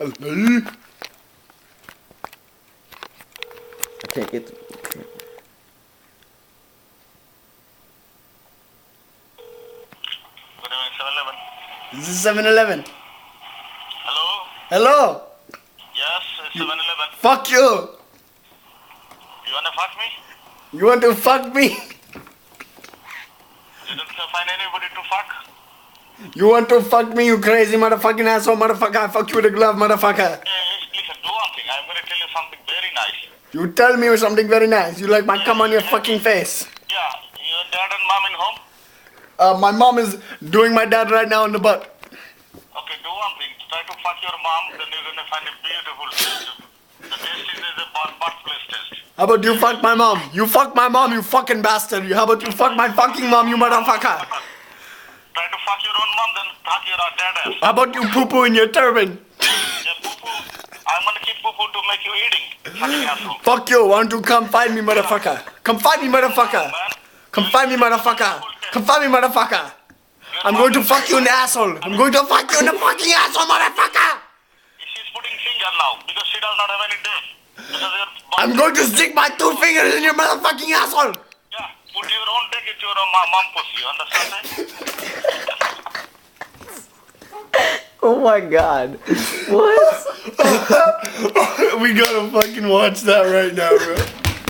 Hello? I can't get. This is 7-Eleven. Hello? Hello? Yes, it's 7-Eleven. Fuck you! You wanna fuck me? You want to fuck me? You don't find anybody to fuck? You want to fuck me, you crazy motherfucking asshole motherfucker? I fuck you with a glove, motherfucker. Listen, do one thing. I'm gonna tell you something very nice. You tell me something very nice. You like my cum on your fucking face. Yeah, your dad and mom in home? My mom is doing my dad right now in the butt. Okay, do one thing. Try to fuck your mom, then you're gonna find it beautiful. The test is a birthplace test. How about you fuck my mom? You fuck my mom, you fucking bastard. How about you fuck my fucking mom, you motherfucker? Try to fuck your own mom, then fuck your dad ass. How about you poo-poo in your turban? Yeah, poo-poo. I'm gonna keep poo-poo to make you eating. Fucking asshole. Fuck you. Want to come find me, motherfucker? Come find me, motherfucker. Man. Come find me, motherfucker. Come find me, motherfucker. I'm going to fuck you in the asshole. I'm going to fuck you in the fucking asshole, motherfucker. She's putting finger now because she does not have any day. Because your I'm going to stick my 2 fingers in your motherfucking asshole. Yeah, put your own dick into your mom pussy. You understand that? Oh my god. What? We gotta fucking watch that right now, bro.